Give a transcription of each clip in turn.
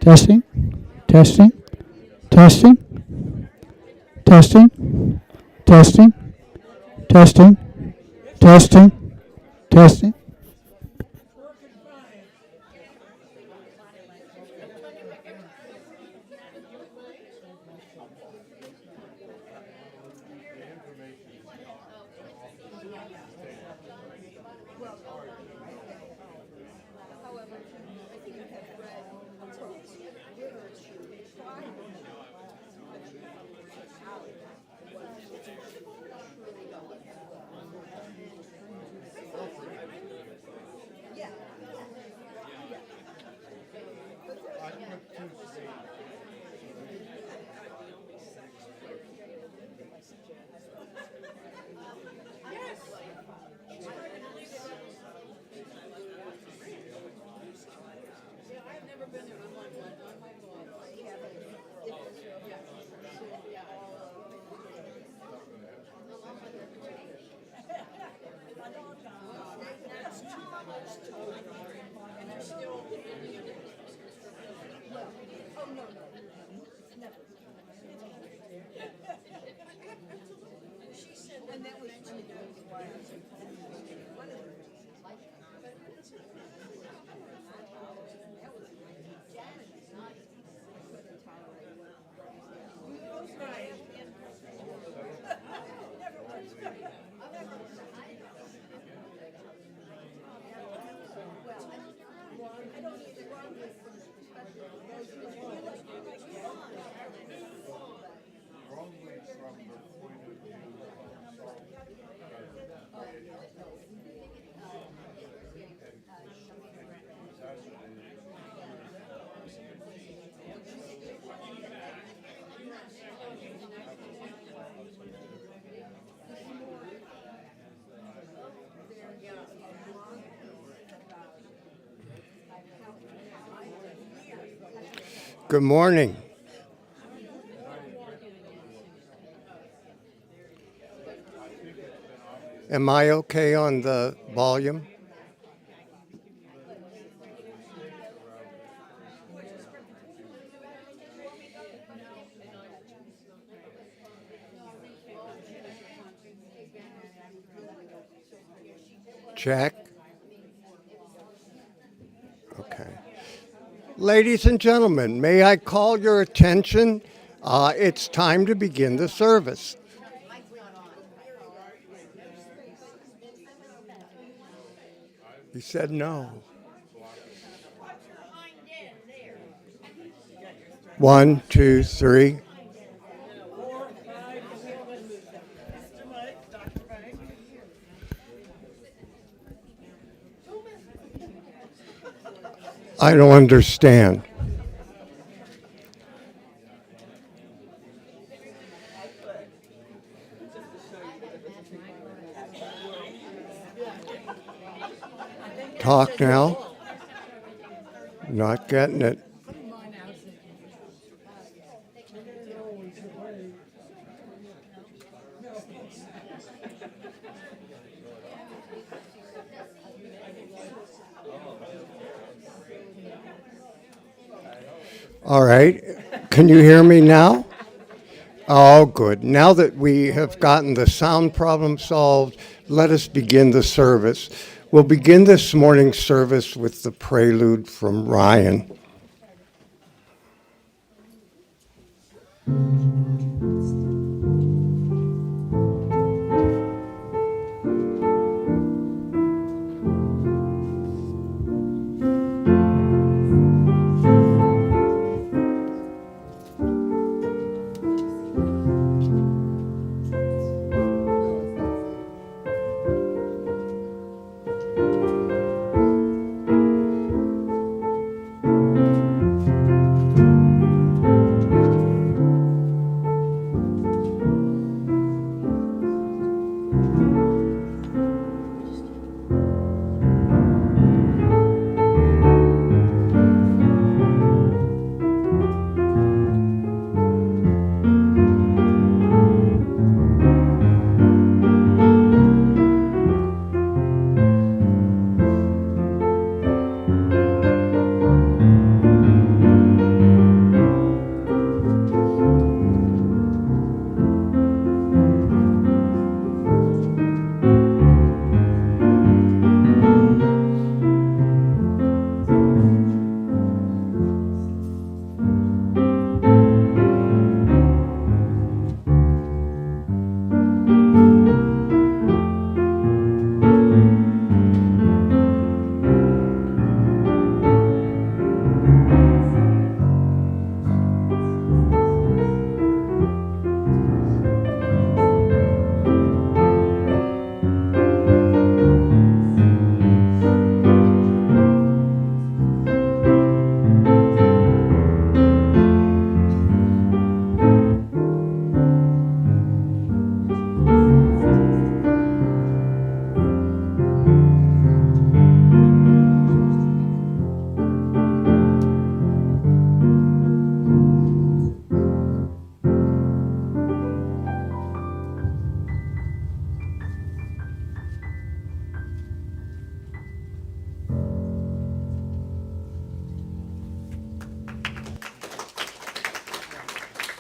Testing, testing, testing, testing, testing, testing, testing, testing. Good morning. Am I okay on the volume? Check. Okay. Ladies and gentlemen, may I call your attention? It's time to begin the service. You said no. 1, 2, 3. I don't understand. Talk now. Not getting it. All right. Can you hear me now? Oh, good. Now that we have gotten the sound problem solved, let us begin the service. We'll begin this morning's service with the prelude from Ryan.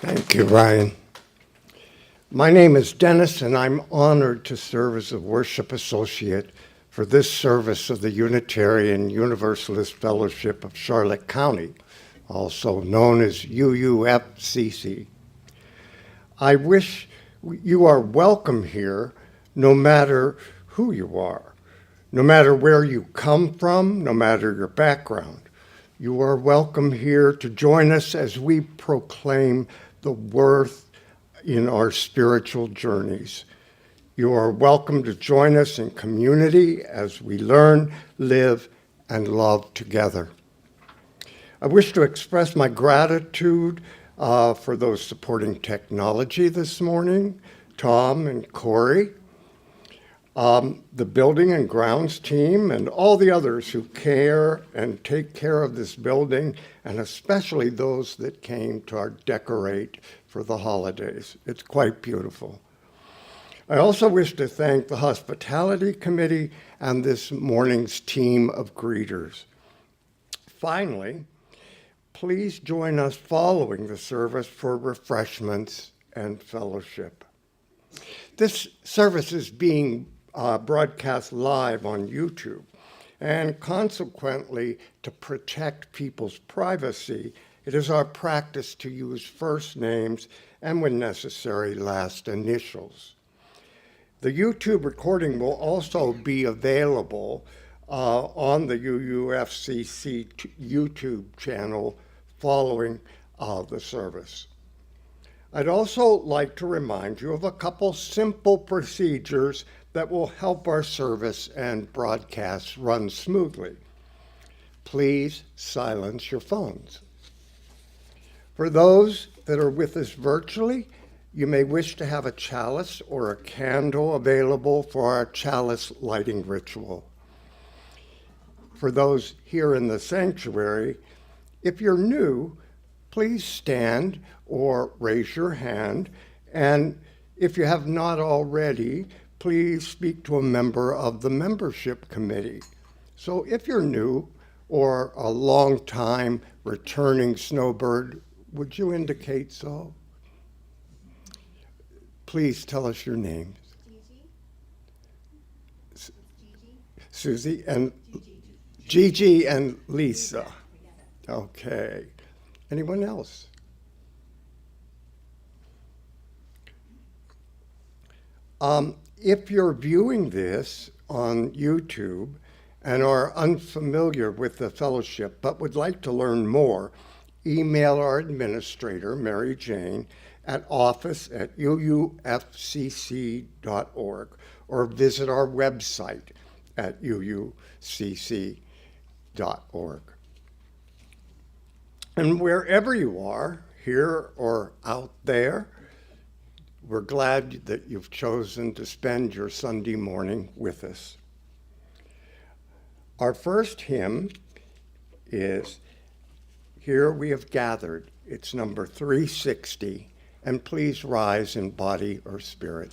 Thank you, Ryan. My name is Dennis, and I'm honored to serve as a worship associate for this service of the Unitarian Universalist Fellowship of Charlotte County, also known as UUFCC. I wish you are welcome here no matter who you are, no matter where you come from, no matter your background. You are welcome here to join us as we proclaim the worth in our spiritual journeys. You are welcome to join us in community as we learn, live, and love together. I wish to express my gratitude for those supporting technology this morning, Tom and Corey, the building and grounds team, and all the others who care and take care of this building, and especially those that came to decorate for the holidays. It's quite beautiful. I also wish to thank the Hospitality Committee and this morning's team of greeters. Finally, please join us following the service for refreshments and fellowship. This service is being broadcast live on YouTube, and consequently, to protect people's privacy, it is our practice to use first names and, when necessary, last initials. The YouTube recording will also be available on the UUFCC YouTube channel following the service. I'd also like to remind you of a couple simple procedures that will help our service and broadcasts run smoothly. Please silence your phones. For those that are with us virtually, you may wish to have a chalice or a candle available for our chalice lighting ritual. For those here in the sanctuary, if you're new, please stand or raise your hand, and if you have not already, please speak to a member of the membership committee. So if you're new or a long-time returning snowbird, would you indicate so? Please tell us your names. Susie and Gigi and Lisa. Okay. Anyone else? If you're viewing this on YouTube and are unfamiliar with the fellowship but would like to learn more, email our administrator, Mary Jane, at office@uufcc.org or visit our website at uufcc.org. And wherever you are, here or out there, we're glad that you've chosen to spend your Sunday morning with us. Our first hymn is Here We Have Gathered. It's number 360, and please rise in body or spirit.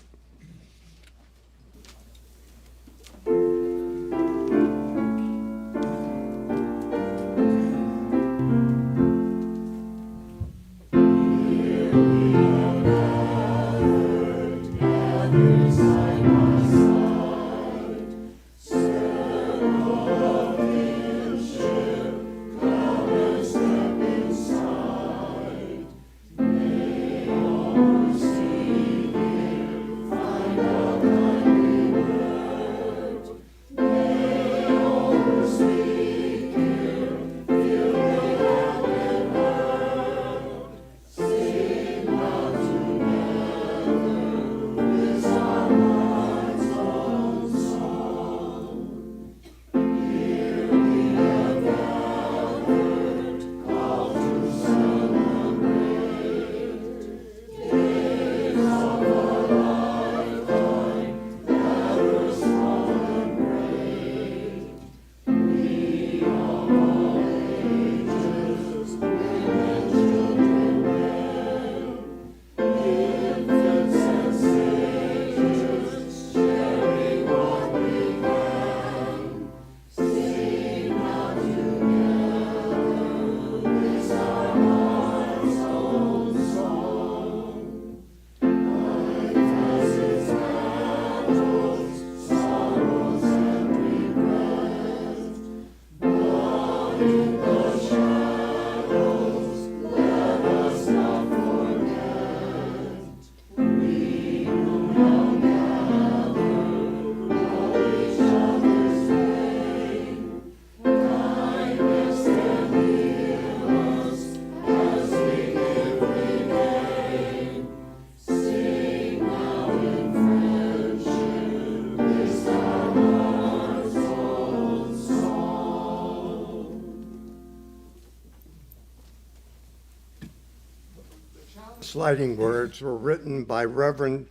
Sliding words were written by Reverend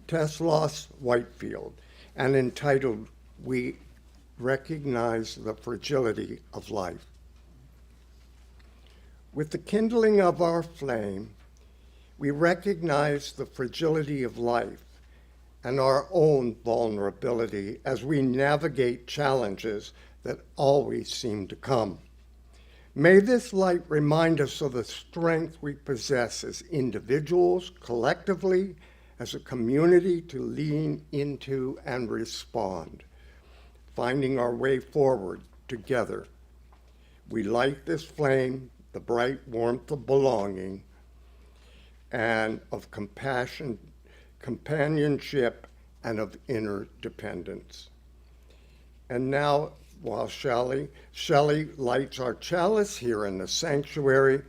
Teslos Whitefield and entitled, "We Recognize the Fragility of Life." With the kindling of our flame, we recognize the fragility of life and our own vulnerability as we navigate challenges that always seem to come. May this light remind us of the strength we possess as individuals, collectively, as a community to lean into and respond, finding our way forward together. We light this flame, the bright warmth of belonging and of compassion, companionship, and of interdependence. And now, while Shelley lights our chalice here in the sanctuary,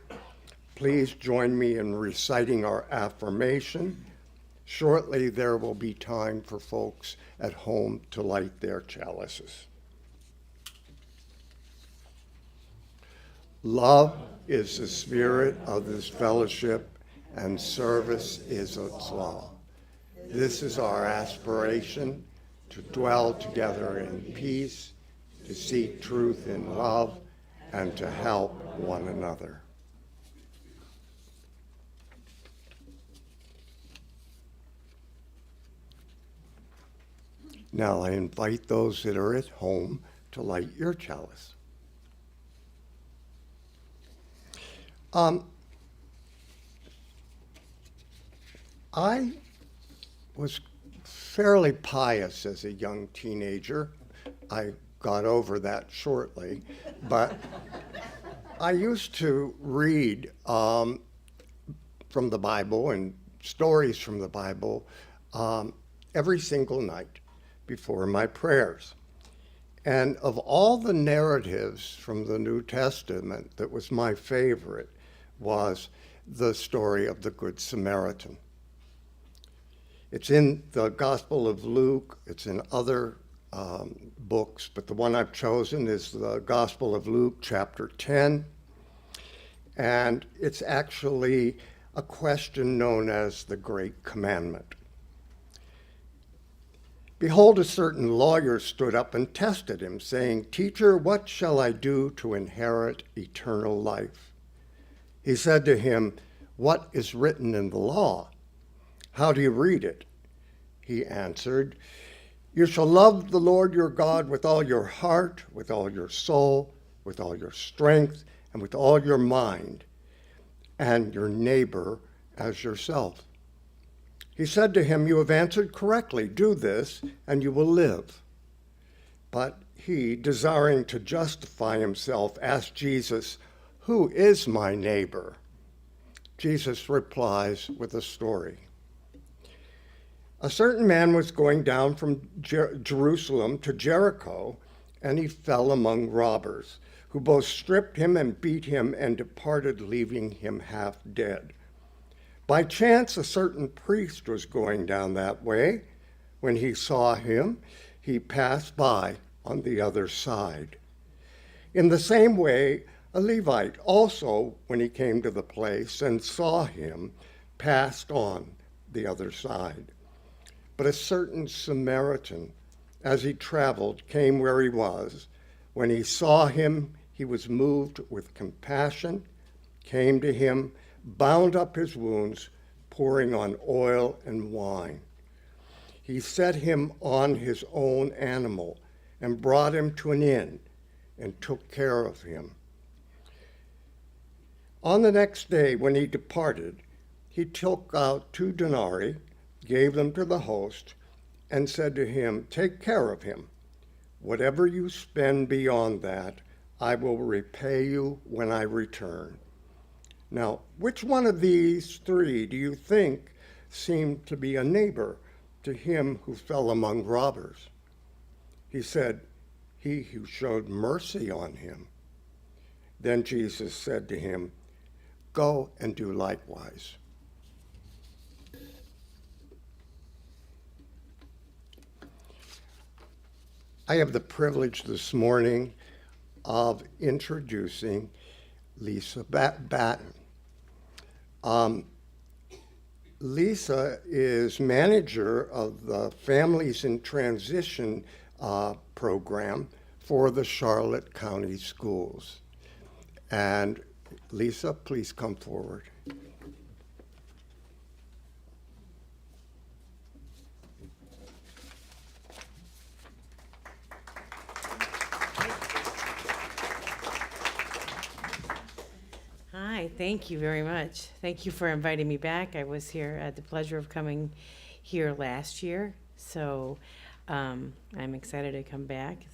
please join me in reciting our affirmation. Shortly, there will be time for folks at home to light their chalices. Love is the spirit of this fellowship, and service is its law. This is our aspiration, to dwell together in peace, to seek truth in love, and to help one another. Now I invite those that are at home to light your chalice. I was fairly pious as a young teenager. I got over that shortly, but I used to read from the Bible and stories from the Bible every single night before my prayers. And of all the narratives from the New Testament, that was my favorite was the story of the Good Samaritan. It's in the Gospel of Luke, it's in other books, but the one I've chosen is the Gospel of Luke, chapter 10. And it's actually a question known as the Great Commandment. Behold, a certain lawyer stood up and tested him, saying, "Teacher, what shall I do to inherit eternal life?" He said to him, "What is written in the law? How do you read it?" He answered, "You shall love the Lord your God with all your heart, with all your soul, with all your strength, and with all your mind, and your neighbor as yourself." He said to him, "You have answered correctly. Do this, and you will live." But he, desiring to justify himself, asked Jesus, "Who is my neighbor?" Jesus replies with a story. A certain man was going down from Jerusalem to Jericho, and he fell among robbers, who both stripped him and beat him and departed, leaving him half dead. By chance, a certain priest was going down that way. When he saw him, he passed by on the other side. In the same way, a Levite also, when he came to the place and saw him, passed on the other side. But a certain Samaritan, as he traveled, came where he was. When he saw him, he was moved with compassion, came to him, bound up his wounds, pouring on oil and wine. He set him on his own animal and brought him to an inn and took care of him. On the next day, when he departed, he took out 2 denarii, gave them to the host, and said to him, "Take care of him. Whatever you spend beyond that, I will repay you when I return." Now, which one of these 3 do you think seemed to be a neighbor to him who fell among robbers? He said, "He who showed mercy on him." Then Jesus said to him, "Go and do likewise." I have the privilege this morning of introducing Lisa Batten. Lisa is manager of the Families in Transition program for the Charlotte County Schools. And Lisa, please come forward. Hi, thank you very much. Thank you for inviting me back. I was here, I had the pleasure of coming here last year, so I'm excited to come back,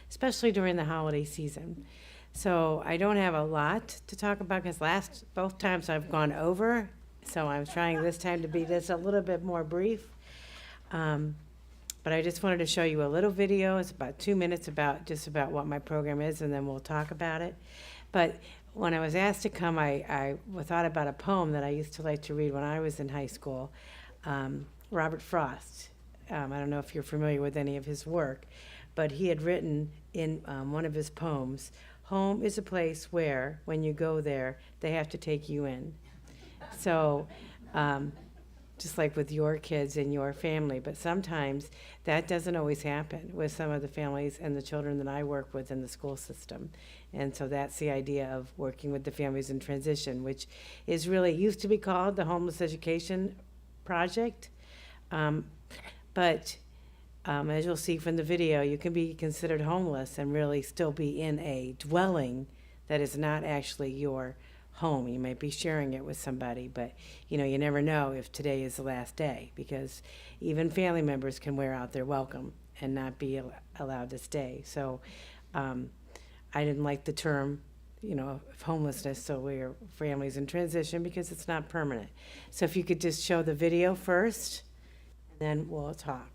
especially during the holiday season. So I don't have a lot to talk about because both times I've gone over, so I'm trying this time to be just a little bit more brief. But I just wanted to show you a little video. It's about 2 minutes about what my program is, and then we'll talk about it. But when I was asked to come, I thought about a poem that I used to like to read when I was in high school. Robert Frost. I don't know if you're familiar with any of his work, but he had written in one of his poems, "Home is a place where, when you go there, they have to take you in." So, just like with your kids and your family, but sometimes that doesn't always happen with some of the families and the children that I work with in the school system. And so that's the idea of working with the families in transition, which is really used to be called the Homeless Education Project. But as you'll see from the video, you can be considered homeless and really still be in a dwelling that is not actually your home. You might be sharing it with somebody, but you never know if today is the last day, because even family members can wear out their welcome and not be allowed to stay. So I didn't like the term, of homelessness, so we're families in transition, because it's not permanent. So if you could just show the video first, and then we'll talk.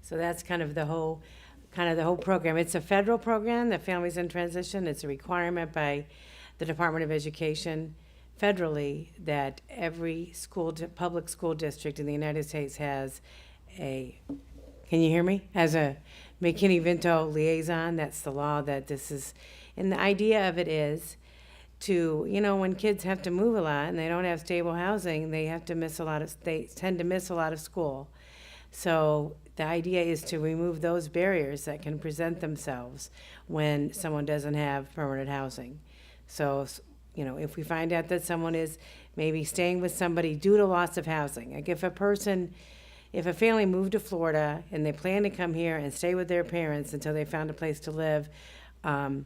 So that's kind of the whole program. It's a federal program, the Families in Transition. It's a requirement by the Department of Education federally that every public school district in the United States has a, can Can you hear me? As a McKinney-Vento liaison, that's the law that this is, and the idea of it is to, when kids have to move a lot and they don't have stable housing, they tend to miss a lot of school. So the idea is to remove those barriers that can present themselves when someone doesn't have permanent housing. So, if we find out that someone is maybe staying with somebody due to loss of housing, like if a family moved to Florida and they plan to come here and stay with their parents until they found a place to live, and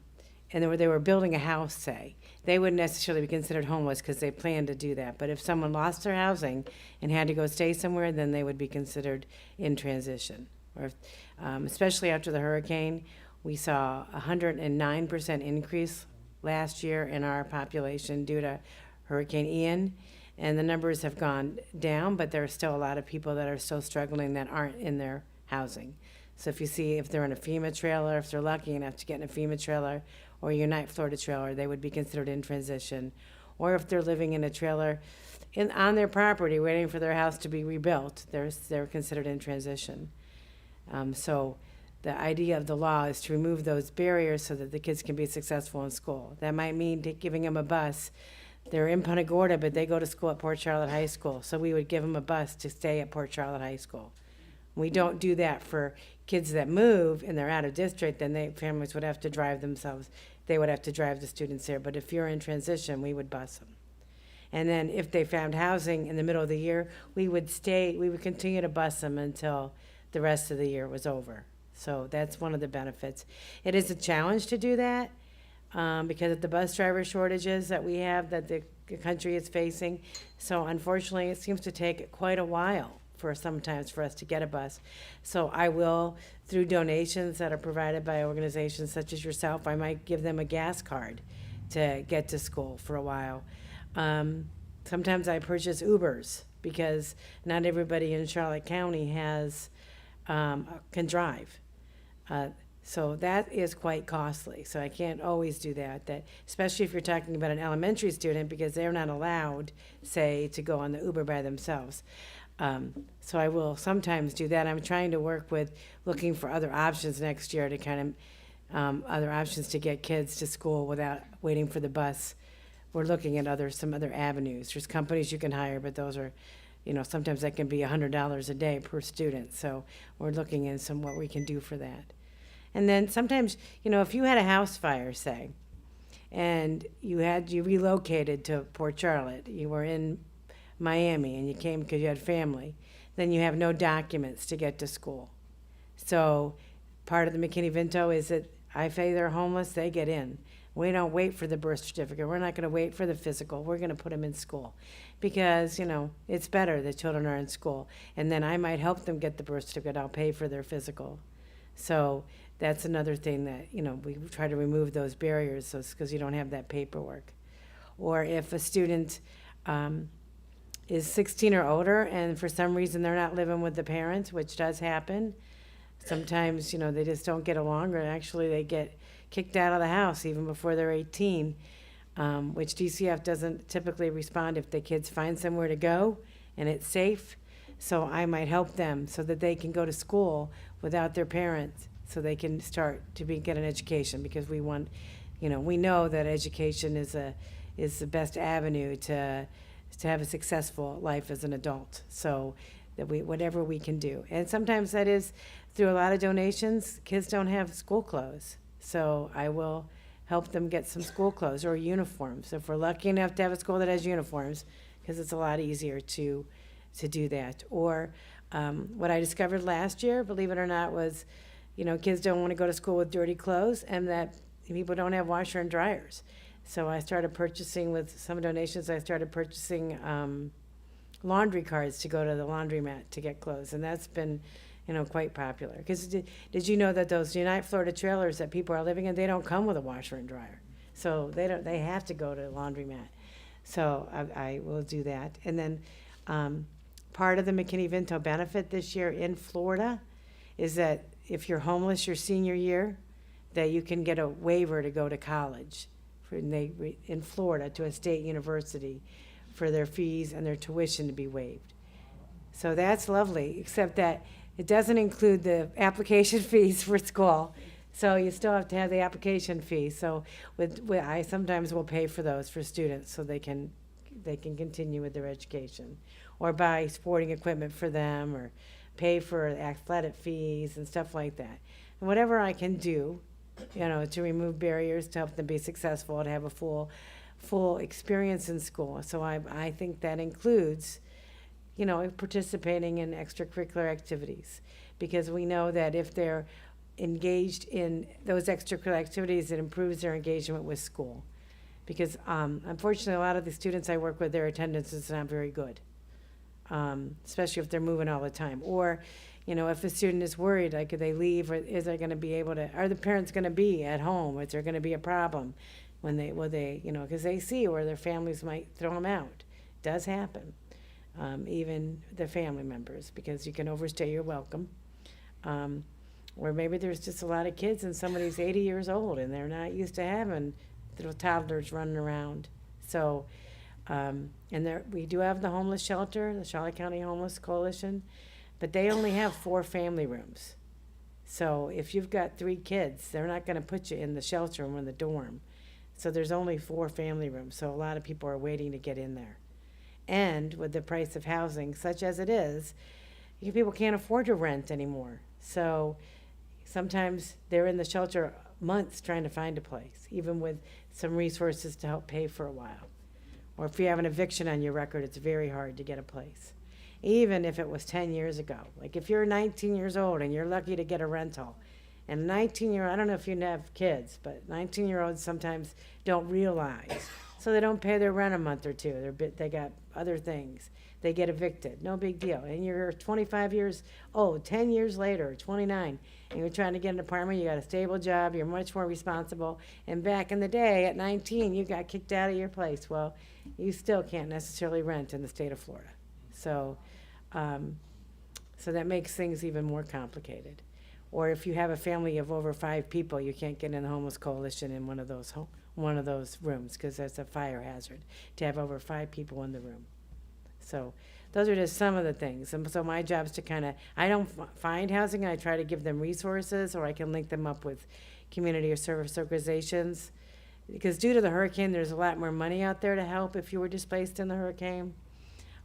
they were building a house, say, they wouldn't necessarily be considered homeless because they planned to do that. But if someone lost their housing and had to go stay somewhere, then they would be considered in transition. Or, especially after the hurricane, we saw a 109% increase last year in our population due to Hurricane Ian. And the numbers have gone down, but there are still a lot of people that are still struggling that aren't in their housing. So if they're in a FEMA trailer, if they're lucky enough to get in a FEMA trailer or a Unite Florida trailer, they would be considered in transition. Or if they're living in a trailer on their property waiting for their house to be rebuilt, they're considered in transition. So the idea of the law is to remove those barriers so that the kids can be successful in school. That might mean giving them a bus. They're in Punta Gorda, but they go to school at Port Charlotte High School. So we would give them a bus to stay at Port Charlotte High School. We don't do that for kids that move and they're out of district, then families would have to drive themselves. They would have to drive the students there. But if you're in transition, we would bus them. And then if they found housing in the middle of the year, we would continue to bus them until the rest of the year was over. So that's one of the benefits. It is a challenge to do that because of the bus driver shortages that we have, that the country is facing. So unfortunately, it seems to take quite a while sometimes for us to get a bus. So I will, through donations that are provided by organizations such as yourself, I might give them a gas card to get to school for a while. Sometimes I purchase Ubers because not everybody in Charlotte County can drive. So that is quite costly. So I can't always do that, especially if you're talking about an elementary student, because they're not allowed, say, to go on the Uber by themselves. So I will sometimes do that. I'm trying to work with looking for other options next year to kind of other options to get kids to school without waiting for the bus. We're looking at some other avenues. There's companies you can hire, but those are, sometimes that can be $100 a day per student. So we're looking in what we can do for that. And then sometimes, if you had a house fire, say, and you relocated to Port Charlotte, you were in Miami and you came because you had family, then you have no documents to get to school. So part of the McKinney-Vento is that if they're homeless, they get in. We don't wait for the birth certificate. We're not going to wait for the physical. We're going to put them in school because, it's better that children are in school. And then I might help them get the birth certificate. I'll pay for their physical. So that's another thing that, we try to remove those barriers because you don't have that paperwork. Or if a student is 16 or older and for some reason they're not living with the parents, which does happen, sometimes, they just don't get along, or actually they get kicked out of the house even before they're 18, which DCF doesn't typically respond if the kids find somewhere to go and it's safe. So I might help them so that they can go to school without their parents, so they can start to get an education, because we want, we know that education is the best avenue to have a successful life as an adult. So that whatever we can do. And sometimes that is through a lot of donations. Kids don't have school clothes. So I will help them get some school clothes or uniforms. If we're lucky enough to have a school that has uniforms, because it's a lot easier to do that. Or what I discovered last year, believe it or not, was, kids don't want to go to school with dirty clothes, and that people don't have washer and dryers. So I started purchasing, with some donations, laundry cards to go to the laundromat to get clothes. And that's been, quite popular. Because did you know that those Unite Florida trailers that people are living in, they don't come with a washer and dryer. So they have to go to the laundromat. So I will do that. And then part of the McKinney-Vento benefit this year in Florida is that if you're homeless your senior year, that you can get a waiver to go to college in Florida to a state university for their fees and their tuition to be waived. So that's lovely, except that It doesn't include the application fees for school. So you still have to have the application fee. So I sometimes will pay for those for students so they can continue with their education, or buy sporting equipment for them, or pay for athletic fees and stuff like that. And whatever I can do, to remove barriers to help them be successful and have a full experience in school. So I think that includes, participating in extracurricular activities, because we know that if they're engaged in those extracurricular activities, it improves their engagement with school. Because unfortunately, a lot of the students I work with, their attendance is not very good, especially if they're moving all the time. Or, if a student is worried, like, could they leave, or is they going to be able to? Are the parents going to be at home? Is there going to be a problem when they, because they see where their families might throw them out? It does happen, even the family members, because you can overstay your welcome. Or maybe there's just a lot of kids and somebody's 80 years old and they're not used to having little toddlers running around. So, we do have the homeless shelter, the Charlotte County Homeless Coalition, but they only have 4 family rooms. So if you've got 3 kids, they're not going to put you in the shelter room or in the dorm. So there's only 4 family rooms. So a lot of people are waiting to get in there. And with the price of housing, such as it is, people can't afford to rent anymore. So sometimes they're in the shelter months trying to find a place, even with some resources to help pay for a while. Or if you have an eviction on your record, it's very hard to get a place. Even if it was 10 years ago. Like if you're 19 years old and you're lucky to get a rental, and 19-year-old, I don't know if you have kids, but 19-year-olds sometimes don't realize. So they don't pay their rent a month or two. They got other things. They get evicted. No big deal. And you're 25 years old, 10 years later, 29, and you're trying to get an apartment. You got a stable job. You're much more responsible. And back in the day, at 19, you got kicked out of your place. Well, you still can't necessarily rent in the state of Florida. So that makes things even more complicated. Or if you have a family of over 5 people, you can't get in the homeless coalition in one of those rooms, because that's a fire hazard to have over 5 people in the room. So those are just some of the things. And so my job is to I don't find housing. I try to give them resources, or I can link them up with community or service organizations. Because due to the hurricane, there's a lot more money out there to help if you were displaced in the hurricane.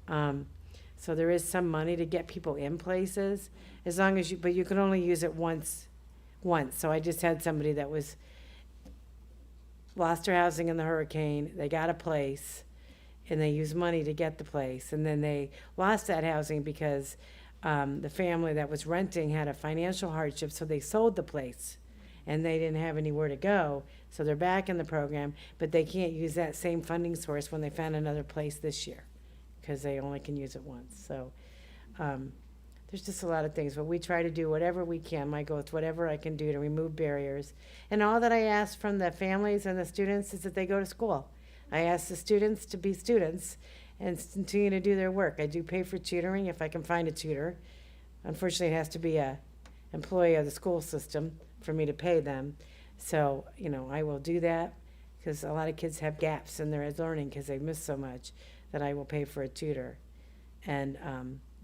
So there is some money to get people in places, as long as but you can only use it once. So I just had somebody that lost their housing in the hurricane. They got a place, and they used money to get the place. And then they lost that housing because the family that was renting had a financial hardship, so they sold the place, and they didn't have anywhere to go. So they're back in the program, but they can't use that same funding source when they found another place this year, because they only can use it once. So there's just a lot of things, but we try to do whatever we can. My goal is whatever I can do to remove barriers. And all that I ask from the families and the students is that they go to school. I ask the students to be students and continue to do their work. I do pay for tutoring if I can find a tutor. Unfortunately, it has to be a employee of the school system for me to pay them. So, I will do that, because a lot of kids have gaps in their learning because they miss so much, that I will pay for a tutor. And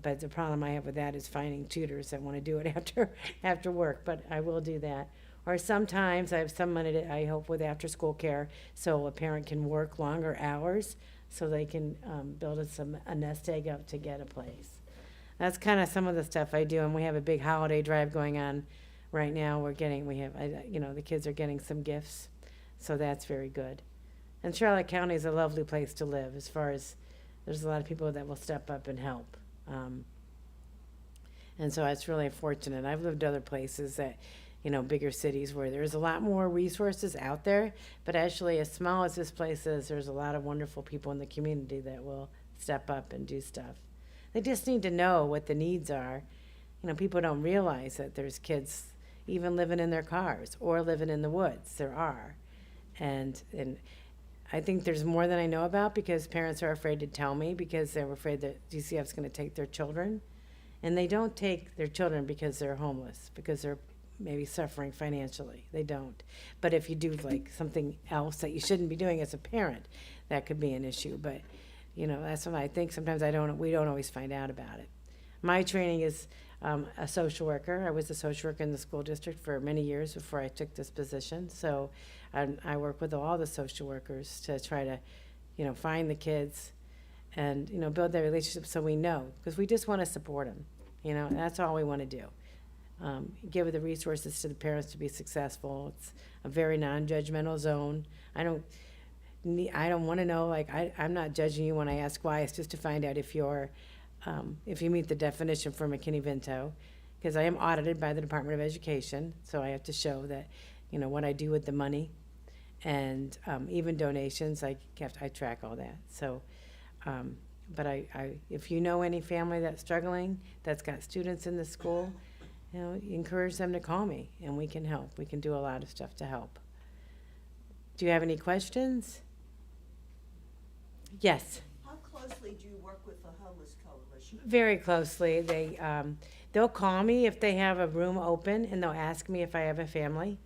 but the problem I have with that is finding tutors that want to do it after work, but I will do that. Or sometimes I have some money I help with after school care, so a parent can work longer hours so they can build a nest egg up to get a place. That's kind of some of the stuff I do. And we have a big holiday drive going on right now. The kids are getting some gifts, so that's very good. And Charlotte County is a lovely place to live, as far as there's a lot of people that will step up and help. And so it's really fortunate. I've lived other places that, bigger cities where there's a lot more resources out there, but actually, as small as this place is, there's a lot of wonderful people in the community that will step up and do stuff. They just need to know what the needs are. People don't realize that there's kids even living in their cars or living in the woods. There are. And I think there's more than I know about, because parents are afraid to tell me, because they're afraid that DCF is going to take their children. And they don't take their children because they're homeless, because they're maybe suffering financially. They don't. But if you do something else that you shouldn't be doing as a parent, that could be an issue. But that's what I think. Sometimes we don't always find out about it. My training is, a social worker. I was a social worker in the school district for many years before I took this position. So I work with all the social workers to try to, find the kids and, build that relationship so we know, because we just want to support them. That's all we want to do. Give the resources to the parents to be successful. It's a very non-judgmental zone. I don't want to know, like, I'm not judging you when I ask why. It's just to find out if you meet the definition for McKinney-Vento, because I am audited by the Department of Education, so I have to show that, what I do with the money, and even donations, I track all that. So, but if you know any family that's struggling, that's got students in the school, encourage them to call me, and we can help. We can do a lot of stuff to help. Do you have any questions? Yes. How closely do you work with the Homeless Coalition? Very closely. They'll call me if they have a room open, and they'll ask me if I have a family,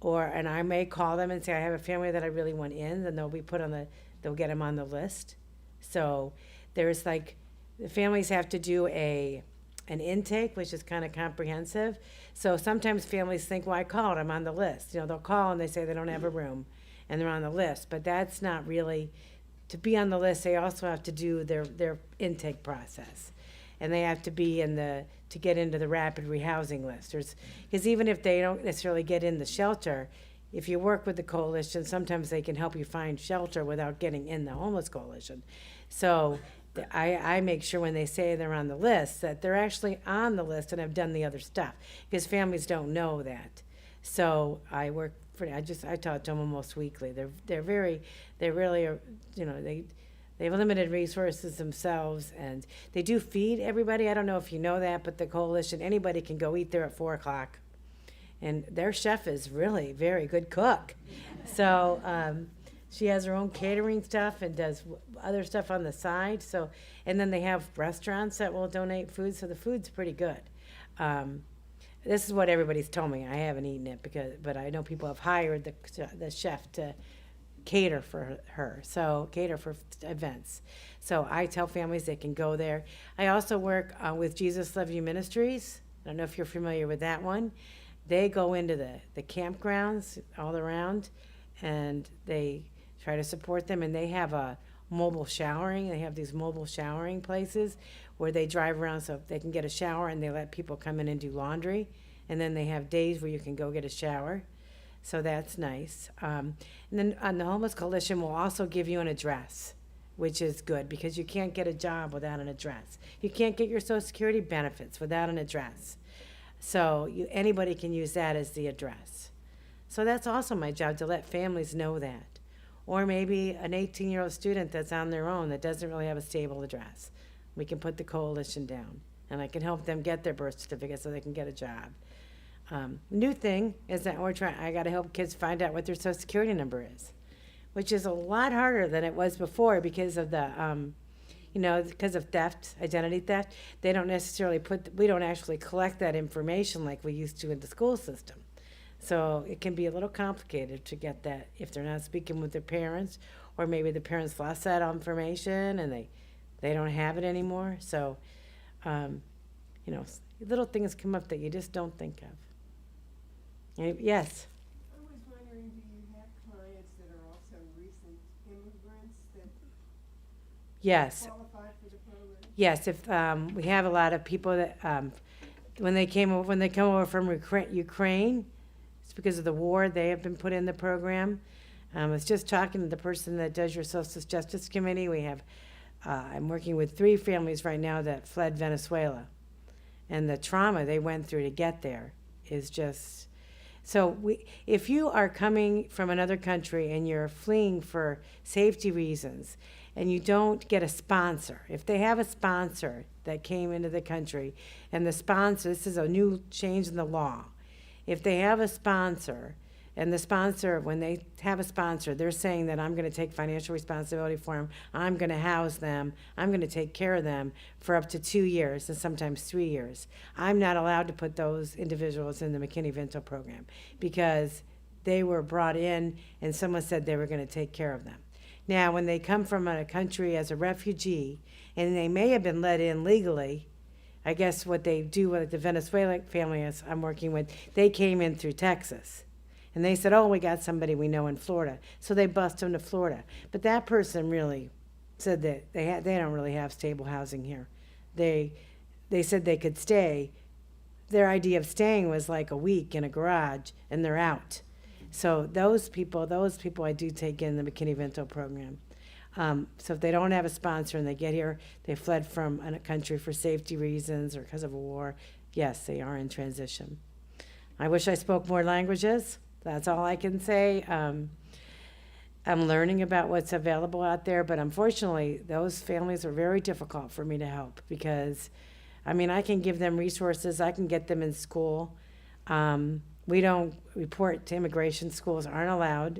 and I may call them and say I have a family that I really want in. Then they'll get them on the list. So there's the families have to do an intake, which is kind of comprehensive. So sometimes families think, well, I called, I'm on the list. They'll call and they say they don't have a room, and they're on the list. But that's not really, to be on the list, they also have to do their intake process. And they have to be to get into the rapid rehousing list. Because even if they don't necessarily get in the shelter, if you work with the coalition, sometimes they can help you find shelter without getting in the homeless coalition. So I make sure when they say they're on the list that they're actually on the list and have done the other stuff, because families don't know that. So I talk to them almost weekly. They really are, they have limited resources themselves, and they do feed everybody. I don't know if you know that, but the coalition, anybody can go eat there at 4:00, and their chef is really very good cook. So she has her own catering stuff and does other stuff on the side. So, and then they have restaurants that will donate food. So the food's pretty good. This is what everybody's told me. I haven't eaten it but I know people have hired the chef to cater for her. So cater for events. So I tell families they can go there. I also work with Jesus Love You Ministries. I don't know if you're familiar with that one. They go into the campgrounds all around, and they try to support them, and they have a mobile showering. They have these mobile showering places where they drive around so they can get a shower, and they let people come in and do laundry, and then they have days where you can go get a shower. So that's nice. And then on the Homeless Coalition will also give you an address, which is good, because you can't get a job without an address. You can't get your Social Security benefits without an address. So anybody can use that as the address. So that's also my job, to let families know that. Or maybe an 18-year-old student that's on their own that doesn't really have a stable address. We can put the coalition down, and I can help them get their birth certificate so they can get a job. New thing is that I got to help kids find out what their Social Security number is, which is a lot harder than it was before because of because of theft, identity theft. They don't necessarily we don't actually collect that information like we used to in the school system. So it can be a little complicated to get that if they're not speaking with their parents, or maybe the parents lost that information and they don't have it anymore. So, little things come up that you just don't think of. Yes? I was wondering, do you have clients that are also recent immigrants that Yes. qualify for the program? Yes, if we have a lot of people that when they come over from Ukraine, it's because of the war, they have been put in the program. I was just talking to the person that does your Social Justice Committee. We have I'm working with 3 families right now that fled Venezuela, and the trauma they went through to get there is just so. If you are coming from another country and you're fleeing for safety reasons, and you don't get a sponsor, if they have a sponsor that came into the country, and the sponsor, this is a new change in the law, if they have a sponsor, and the sponsor, when they have a sponsor, they're saying that I'm going to take financial responsibility for them, I'm going to house them, I'm going to take care of them for up to 2 years and sometimes 3 years. I'm not allowed to put those individuals in the McKinney-Vento program because they were brought in and someone said they were going to take care of them. Now, when they come from a country as a refugee, and they may have been let in legally, I guess what they do with the Venezuelan family I'm working with, they came in through Texas. And they said, oh, we got somebody we know in Florida. So they bust them to Florida. But that person really said that they don't really have stable housing here. They said they could stay. Their idea of staying was like a week in a garage, and they're out. So those people I do take in the McKinney-Vento program. So if they don't have a sponsor and they get here, they fled from a country for safety reasons or because of a war, yes, they are in transition. I wish I spoke more languages. That's all I can say. I'm learning about what's available out there, but unfortunately, those families are very difficult for me to help because, I mean, I can give them resources. I can get them in school. We don't report to immigration. Schools aren't allowed.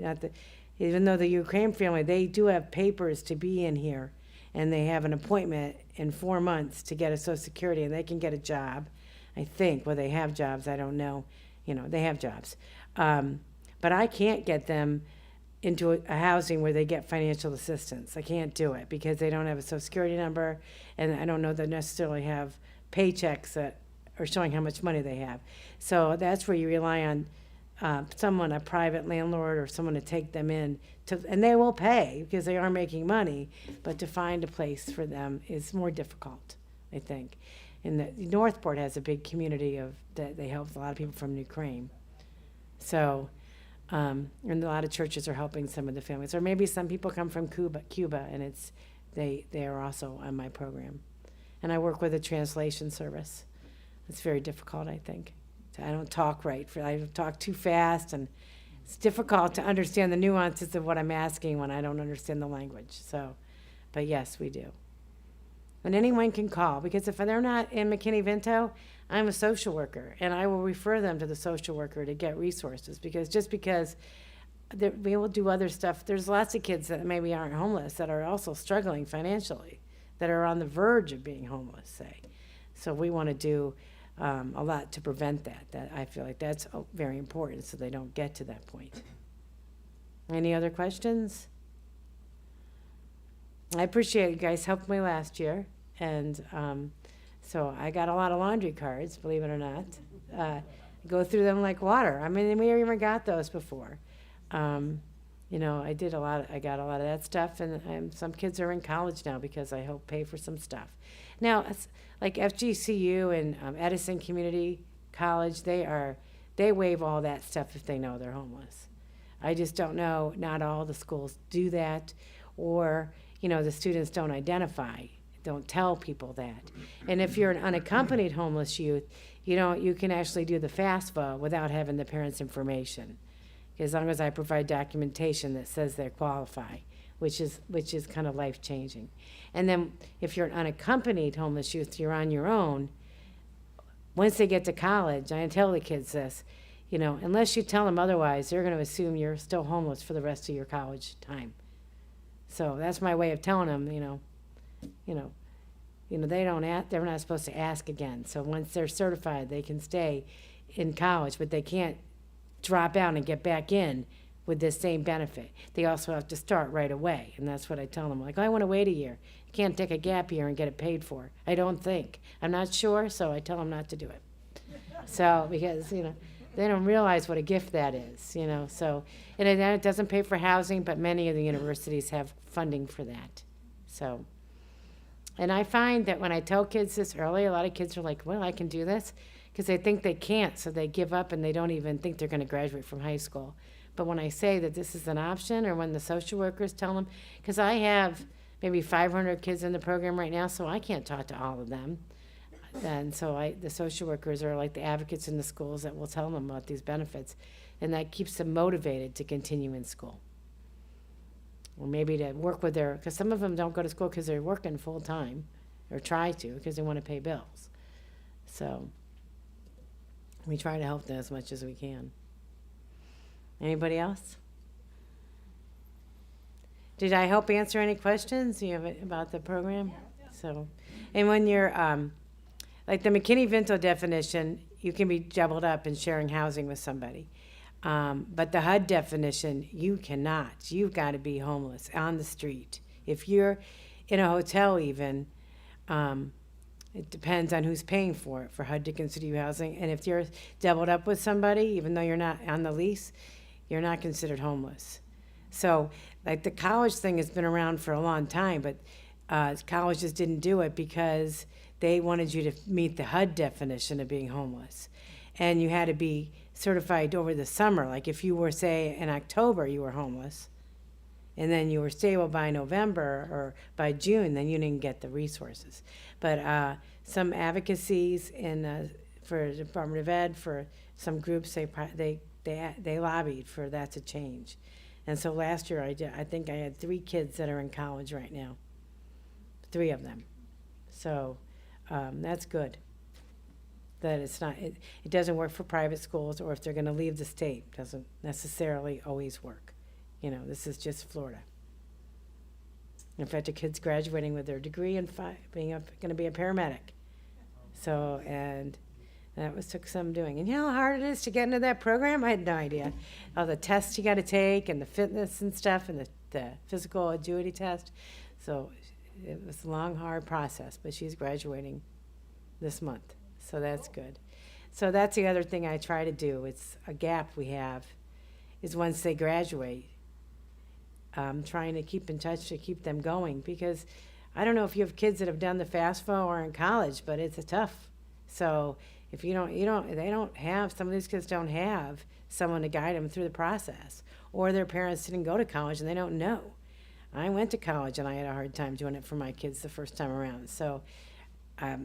Even though the Ukraine family, they do have papers to be in here, and they have an appointment in 4 months to get a Social Security, and they can get a job, I think. Well, they have jobs. I don't know. They have jobs. But I can't get them into a housing where they get financial assistance. I can't do it because they don't have a Social Security number, and I don't know they necessarily have paychecks that are showing how much money they have. So that's where you rely on someone, a private landlord or someone to take them in, and they will pay because they are making money, but to find a place for them is more difficult, I think. And Northport has a big community that they help a lot of people from Ukraine. So, and a lot of churches are helping some of the families, or maybe some people come from Cuba, and they are also on my program. And I work with a translation service. It's very difficult, I think. I don't talk right. I talk too fast, and it's difficult to understand the nuances of what I'm asking when I don't understand the language. So, but yes, we do. And anyone can call, because if they're not in McKinney-Vento, I'm a social worker, and I will refer them to the social worker to get resources, because we will do other stuff. There's lots of kids that maybe aren't homeless that are also struggling financially, that are on the verge of being homeless, say. So we want to do a lot to prevent that. I feel like that's very important so they don't get to that point. Any other questions? I appreciate you guys helped me last year, and so I got a lot of laundry cards, believe it or not. Go through them like water. I mean, we even got those before. I got a lot of that stuff, and some kids are in college now because I help pay for some stuff. Now, like FGCU and Edison Community College, they waive all that stuff if they know they're homeless. I just don't know, not all the schools do that, or the students don't identify, don't tell people that. And if you're an unaccompanied homeless youth, you can actually do the FAFSA without having the parents' information, as long as I provide documentation that says they qualify, which is kind of life-changing. And then if you're an unaccompanied homeless youth, you're on your own. Once they get to college, I tell the kids this, unless you tell them otherwise, they're going to assume you're still homeless for the rest of your college time. So that's my way of telling them, they're not supposed to ask again. So once they're certified, they can stay in college, but they can't drop out and get back in with this same benefit. They also have to start right away, and that's what I tell them. Like, I want to wait a year. You can't take a gap year and get it paid for. I don't think. I'm not sure, so I tell them not to do it. So, because, they don't realize what a gift that is, So, and it doesn't pay for housing, but many of the universities have funding for that. So, and I find that when I tell kids this early, a lot of kids are like, well, I can do this, because they think they can't, so they give up and they don't even think they're going to graduate from high school. But when I say that this is an option, or when the social workers tell them, because I have maybe 500 kids in the program right now, so I can't talk to all of them. And so the social workers are like the advocates in the schools that will tell them about these benefits, and that keeps them motivated to continue in school. Or maybe to work with because some of them don't go to school because they're working full time, or try to, because they want to pay bills. So we try to help them as much as we can. Anybody else? Did I help answer any questions you have about the program? Yeah. So, and when you're, like the McKinney-Vento definition, you can be jumbled up in sharing housing with somebody. But the HUD definition, you cannot. You've got to be homeless on the street. If you're in a hotel even, It depends on who's paying for it, for HUD to consider you housing. And if you're doubled up with somebody, even though you're not on the lease, you're not considered homeless. So, like, the college thing has been around for a long time, but colleges didn't do it because they wanted you to meet the HUD definition of being homeless. And you had to be certified over the summer. Like, if you were, say, in October, you were homeless, and then you were stable by November or by June, then you didn't get the resources. But some advocacies for the Department of Ed, for some groups, they lobbied for that to change. And so last year I think I had 3 kids that are in college right now, 3 of them. So that's good. That it doesn't work for private schools, or if they're going to leave the state, doesn't necessarily always work. You know, this is just Florida. In fact, a kid's graduating with their degree and going to be a paramedic. So, and that took some doing. And you know how hard it is to get into that program? I had no idea. All the tests you got to take, and the fitness and stuff, and the physical agility test. So it was a long, hard process, but she's graduating this month. So that's good. So that's the other thing I try to do. It's a gap we have, is once they graduate, trying to keep in touch to keep them going, because I don't know if you have kids that have done the FAFSA or in college, but it's tough. So if they don't have, some of these kids don't have someone to guide them through the process, or their parents didn't go to college and they don't know. I went to college and I had a hard time doing it for my kids the first time around. So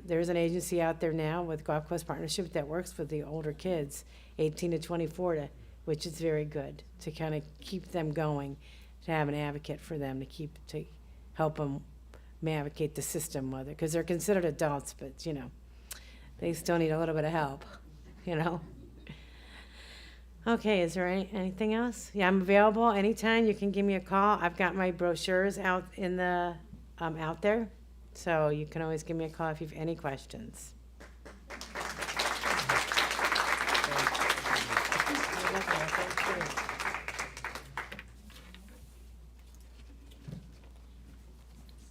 there's an agency out there now with Gulf Coast Partnership that works with the older kids, 18 to 24, which is very good, to kind of keep them going, to have an advocate for them, to help them navigate the system, whether, because they're considered adults, but you know, they still need a little bit of help, you know. Okay, is there anything else? Yeah, I'm available anytime. You can give me a call. I've got my brochures out out there, so you can always give me a call if you have any questions.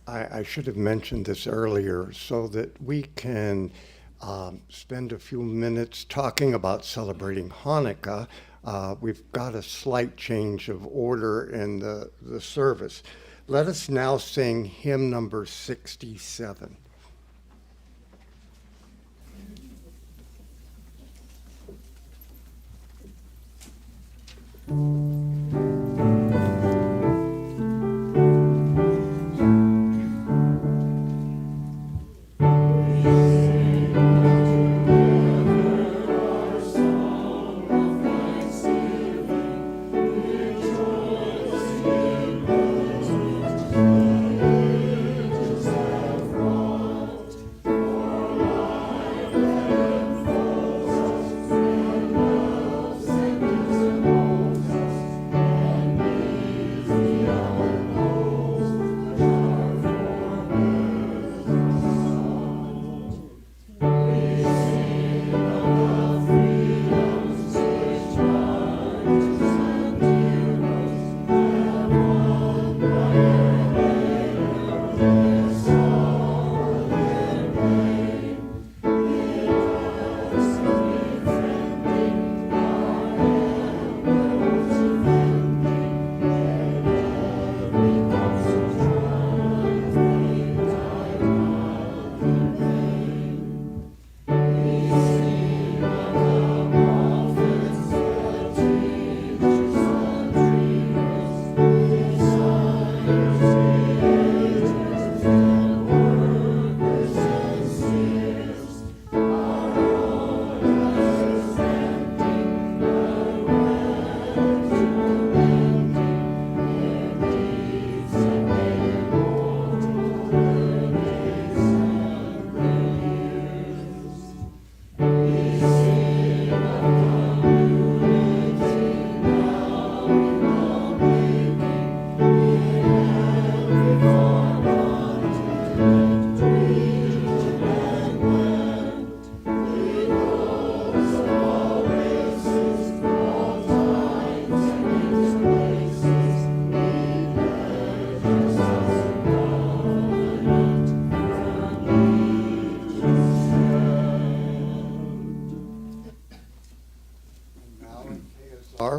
I should have mentioned this earlier so that we can spend a few minutes talking about celebrating Hanukkah. We've got a slight change of order in the service. Let us now sing hymn number 67.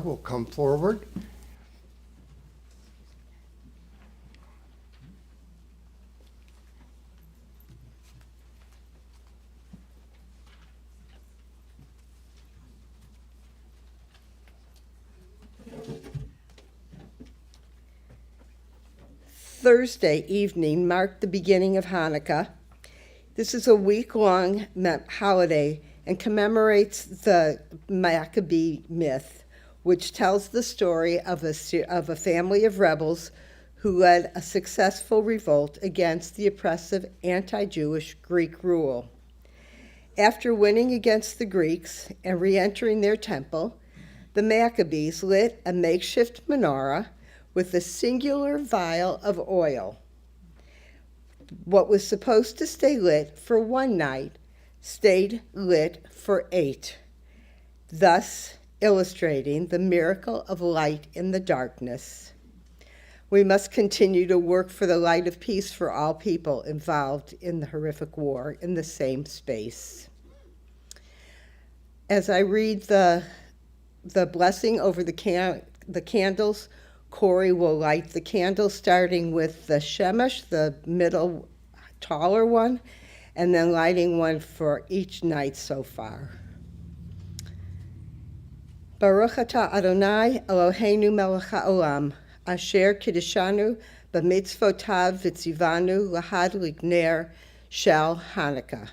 will come forward. Thursday evening marked the beginning of Hanukkah. This is a week-long holiday and commemorates the Maccabee myth, which tells the story of a family of rebels who led a successful revolt against the oppressive anti-Jewish Greek rule. After winning against the Greeks and re-entering their temple, the Maccabees lit a makeshift menorah with a singular vial of oil. What was supposed to stay lit for one night stayed lit for 8, thus illustrating the miracle of light in the darkness. We must continue to work for the light of peace for all people involved in the horrific war in the same space. As I read the blessing over the candles, Corey will light the candle, starting with the shemesh, the middle taller one, and then lighting one for each night so far. Baruch atah Adonai Eloheinu melech haolam, asher kiddeshanu b'mitzvotav v'tzivanu lahad ligner shel Hanukkah.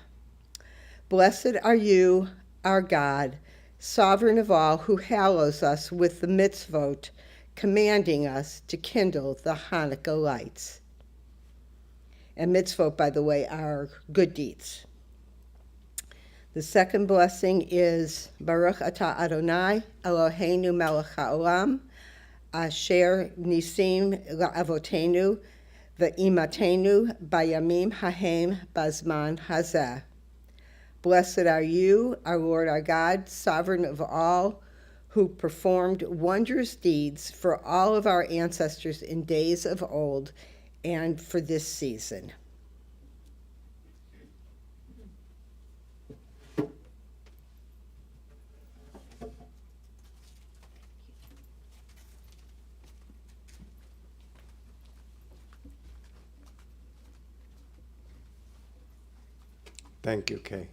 Blessed are you, our God, sovereign of all, who hallows us with the mitzvot, commanding us to kindle the Hanukkah lights. And mitzvot, by the way, are good deeds. The second blessing is Baruch atah Adonai Eloheinu melech haolam, asher nisim la'avotenu ve'imatenu bayamim hahem bazman hazeh. Blessed are you, our Lord, our God, sovereign of all, who performed wondrous deeds for all of our ancestors in days of old and for this season. Thank you, Kay.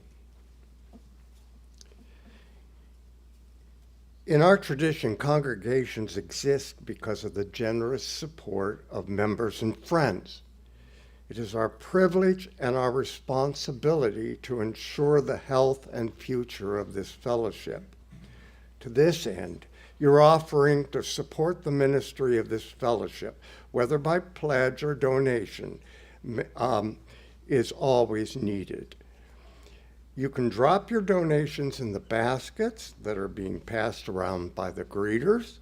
In our tradition, congregations exist because of the generous support of members and friends. It is our privilege and our responsibility to ensure the health and future of this fellowship. To this end, your offering to support the ministry of this fellowship, whether by pledge or donation, is always needed. You can drop your donations in the baskets that are being passed around by the greeters.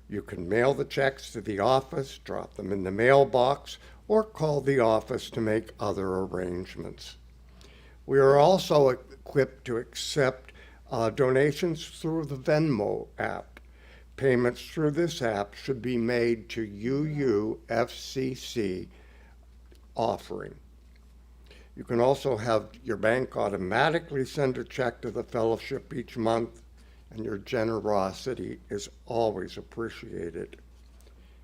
You can mail the checks to the office, drop them in the mailbox, or call the office to make other arrangements. We are also equipped to accept donations through the Venmo app. Payments through this app should be made to UUFCC offering. You can also have your bank automatically send a check to the fellowship each month, and your generosity is always appreciated.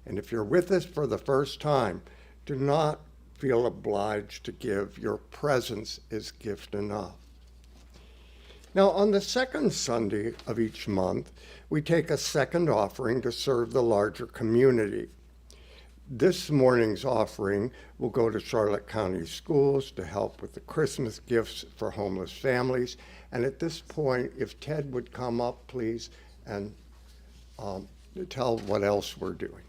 And if you're with us for the first time, do not feel obliged to give. Your presence is gift enough. Now, on the second Sunday of each month, we take a second offering to serve the larger community. This morning's offering will go to Charlotte County Schools to help with the Christmas gifts for homeless families. And at this point, if Ted would come up, please, and tell what else we're doing.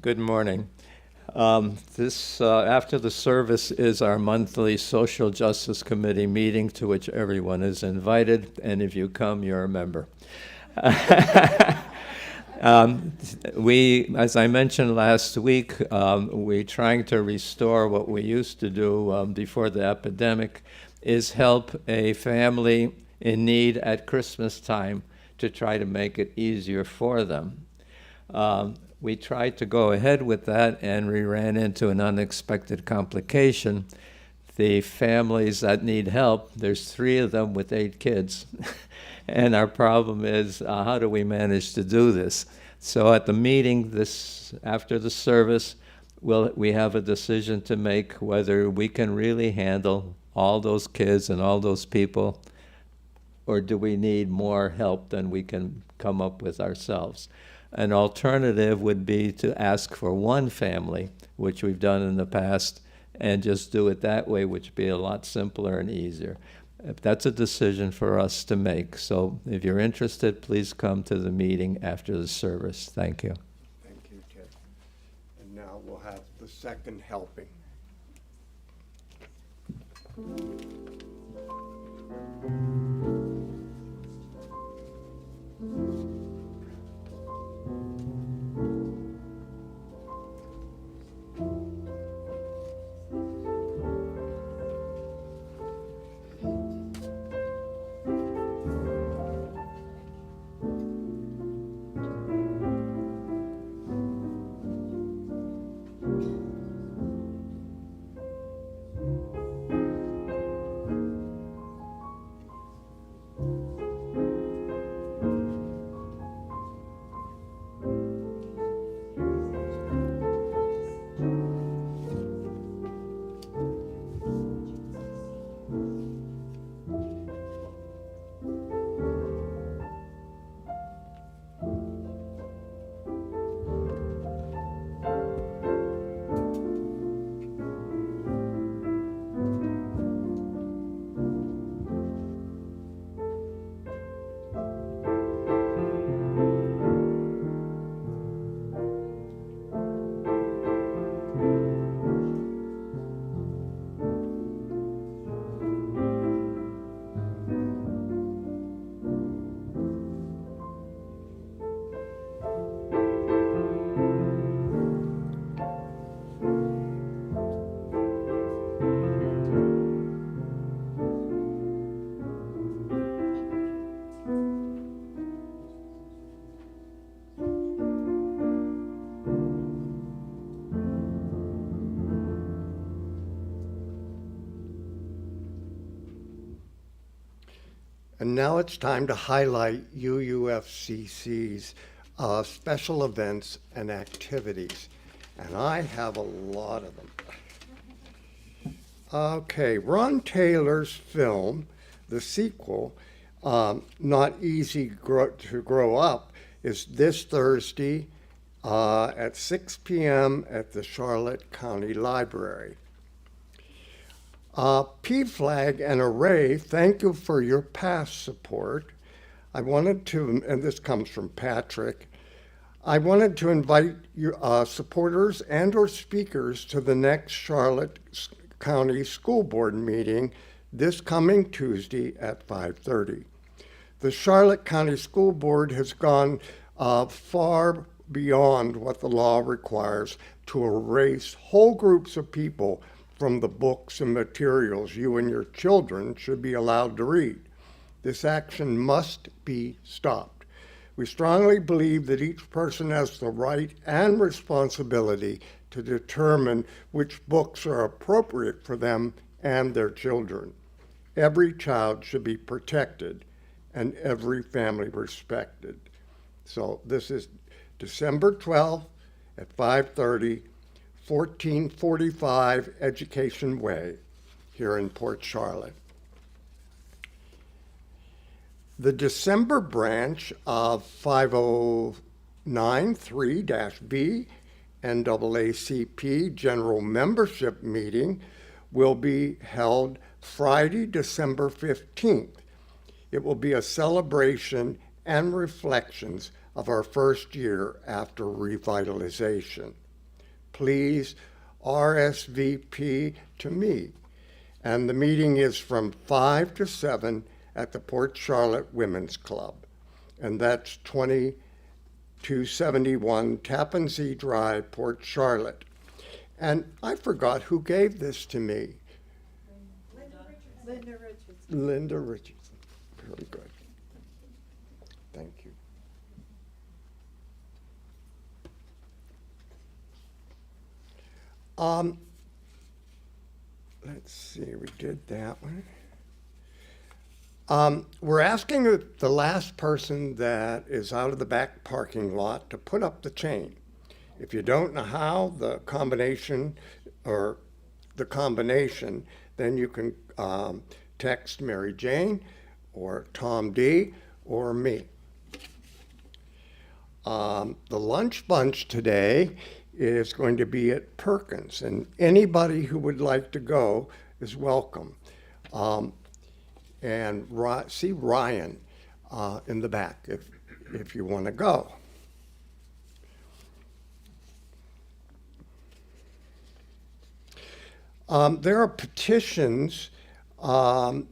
Good morning. After the service is our monthly Social Justice Committee meeting to which everyone is invited, and if you come, you're a member. As I mentioned last week, we're trying to restore what we used to do before the epidemic, is help a family in need at Christmas time to try to make it easier for them. we tried to go ahead with that, and we ran into an unexpected complication. The families that need help, there's 3 of them with 8 kids. And our problem is, how do we manage to do this? So at the meeting after the service, we have a decision to make whether we can really handle all those kids and all those people, or do we need more help than we can come up with ourselves? An alternative would be to ask for one family, which we've done in the past, and just do it that way, which would be a lot simpler and easier. That's a decision for us to make. So if you're interested, please come to the meeting after the service. Thank you. Thank you, Ted. And now we'll have the second helping. And now it's time to highlight UUFCC's special events and activities. And I have a lot of them. Okay, Ron Taylor's film, the sequel, Not Easy to Grow Up, is this Thursday at 6 p.m. at the Charlotte County Library. PFLAG and Array, thank you for your past support. I wanted to, and this comes from Patrick, I wanted to invite your supporters and or speakers to the next Charlotte County School Board meeting this coming Tuesday at 5:30. The Charlotte County School Board has gone far beyond what the law requires to erase whole groups of people from the books and materials you and your children should be allowed to read. This action must be stopped. We strongly believe that each person has the right and responsibility to determine which books are appropriate for them and their children. Every child should be protected and every family respected. So this is December 12th at 5:30, 1445 Education Way here in Port Charlotte. The December branch of 5093-B NAACP General Membership Meeting will be held Friday, December 15th. It will be a celebration and reflections of our first year after revitalization. Please RSVP to me. And the meeting is from 5 to 7 at the Port Charlotte Women's Club. And that's 2271 Tappan Zee Drive, Port Charlotte. And I forgot who gave this to me. Linda Richardson. Very good. Thank you. Um, let's see, we did that one. We're asking the last person that is out of the back parking lot to put up the chain. If you don't know how, the combination, then you can text Mary Jane or Tom D or me. The lunch bunch today is going to be at Perkins, and anybody who would like to go is welcome. And see Ryan in the back if you want to go. There are petitions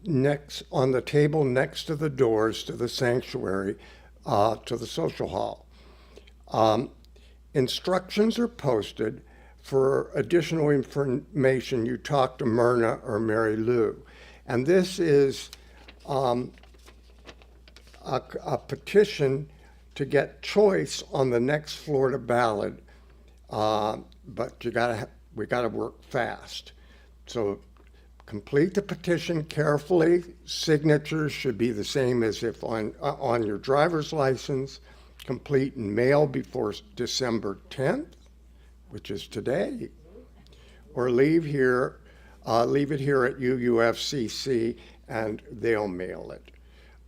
next on the table next to the doors to the sanctuary, to the social hall. Instructions are posted. For additional information, you talk to Myrna or Mary Lou. And this is a petition to get choice on the next Florida ballot, but we gotta work fast. So complete the petition carefully. Signatures should be the same as if on your driver's license. Complete and mail before December 10th, which is today, or leave it here at UUFCC and they'll mail it.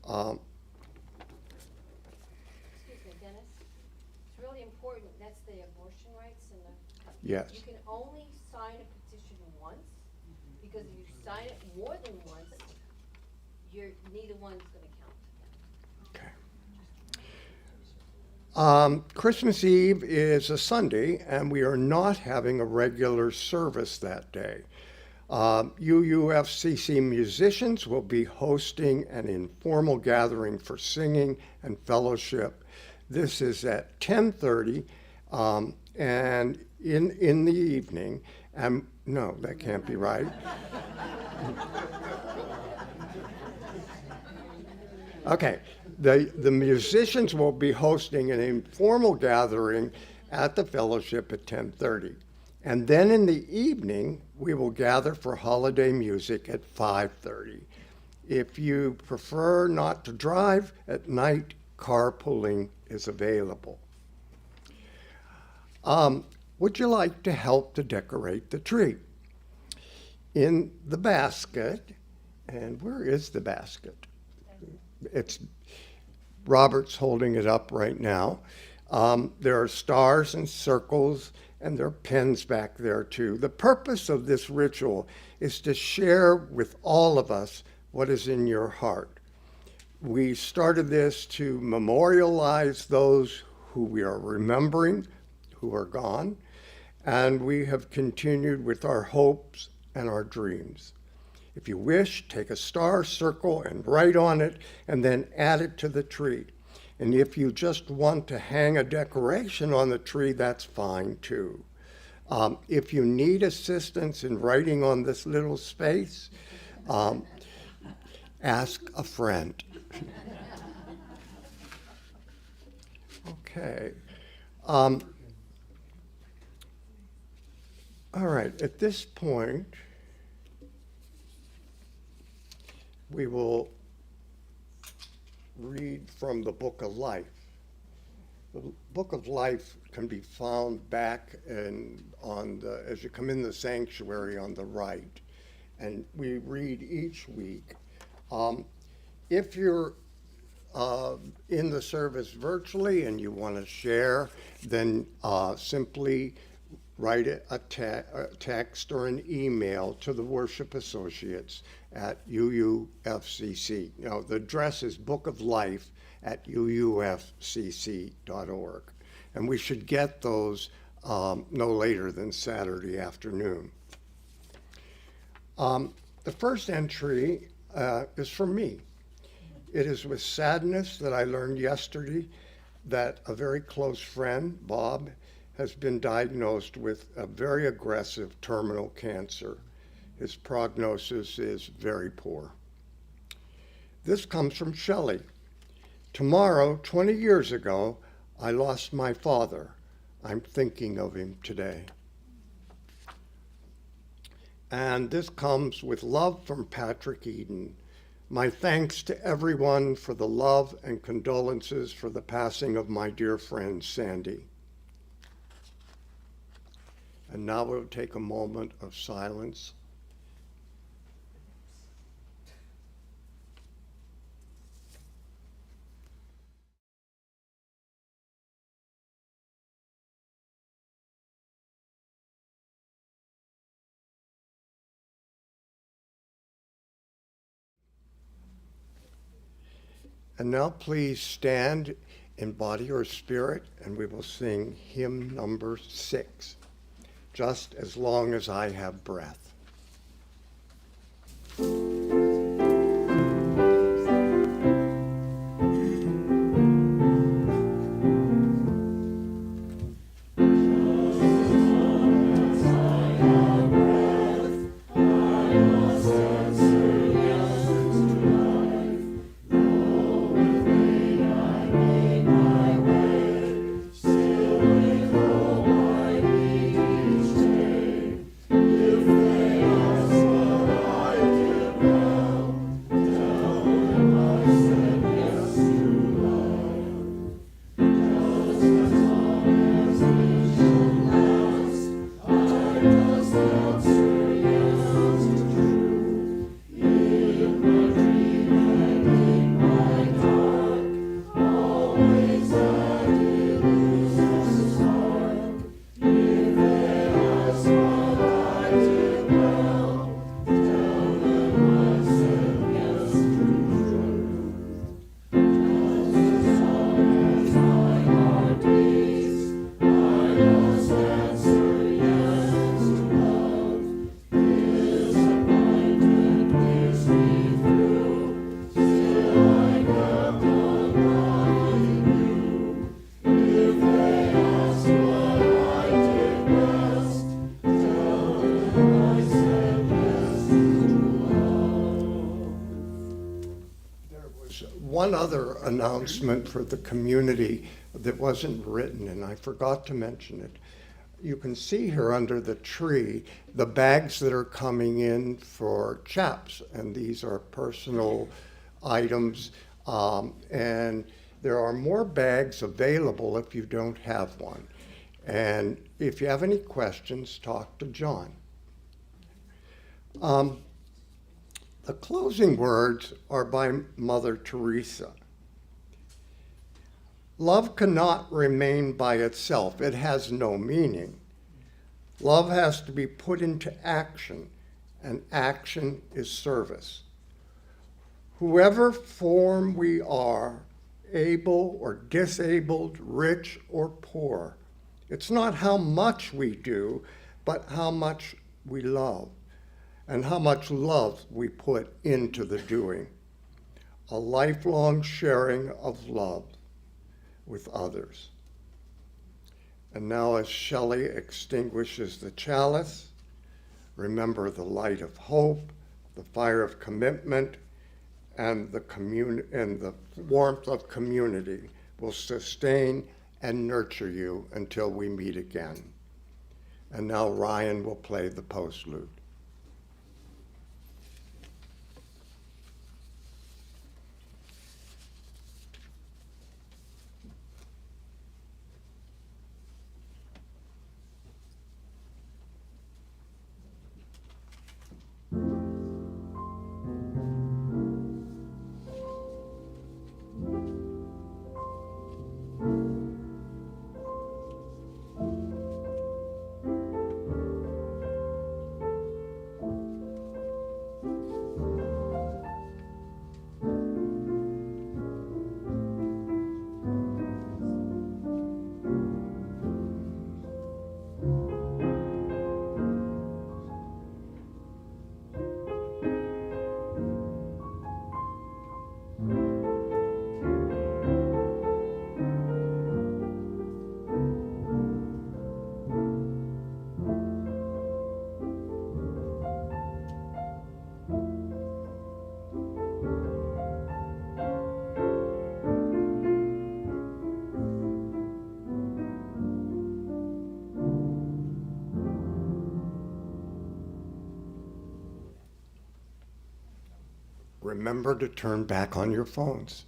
Excuse me, Dennis, it's really important, that's the abortion rights and the. Yes. You can only sign a petition once, because if you sign it more than once, neither one's gonna count. Okay. Christmas Eve is a Sunday, and we are not having a regular service that day. UUFCC musicians will be hosting an informal gathering for singing and fellowship. This is at 10:30, and in the evening. And no, that can't be right. Okay, the musicians will be hosting an informal gathering at the fellowship at 10:30. And then in the evening, we will gather for holiday music at 5:30. If you prefer not to drive at night, carpooling is available. Would you like to help to decorate the tree? In the basket, and where is the basket? It's Robert's holding it up right now. There are stars and circles, and there are pens back there too. The purpose of this ritual is to share with all of us what is in your heart. We started this to memorialize those who we are remembering, who are gone, and we have continued with our hopes and our dreams. If you wish, take a star, circle, and write on it, and then add it to the tree. And if you just want to hang a decoration on the tree, that's fine too. If you need assistance in writing on this little space, ask a friend. Okay. All right, at this point, we will read from the Book of Life. The Book of Life can be found back as you come in the sanctuary on the right, and we read each week. If you're in the service virtually and you want to share, then simply write a text or an email to the worship associates at UUFCC. Now, the address is bookoflife@uufcc.org. And we should get those no later than Saturday afternoon. The first entry is from me. It is with sadness that I learned yesterday that a very close friend, Bob, has been diagnosed with a very aggressive terminal cancer. His prognosis is very poor. This comes from Shelley. Tomorrow, 20 years ago, I lost my father. I'm thinking of him today. And this comes with love from Patrick Eden. My thanks to everyone for the love and condolences for the passing of my dear friend, Sandy. And now we'll take a moment of silence. And now please stand in body or spirit, and we will sing hymn number 6, Just as Long as I Have Breath. One other announcement for the community that wasn't written, and I forgot to mention it. You can see here under the tree the bags that are coming in for CHAPS, and these are personal items. And there are more bags available if you don't have one. And if you have any questions, talk to John. The closing words are by Mother Teresa. Love cannot remain by itself. It has no meaning. Love has to be put into action, and action is service. Whoever form we are, able or disabled, rich or poor, it's not how much we do, but how much we love, and how much love we put into the doing. A lifelong sharing of love with others. And now as Shelley extinguishes the chalice, remember the light of hope, the fire of commitment, and the warmth of community will sustain and nurture you until we meet again. And now Ryan will play the postlude. remember to turn back on your phones.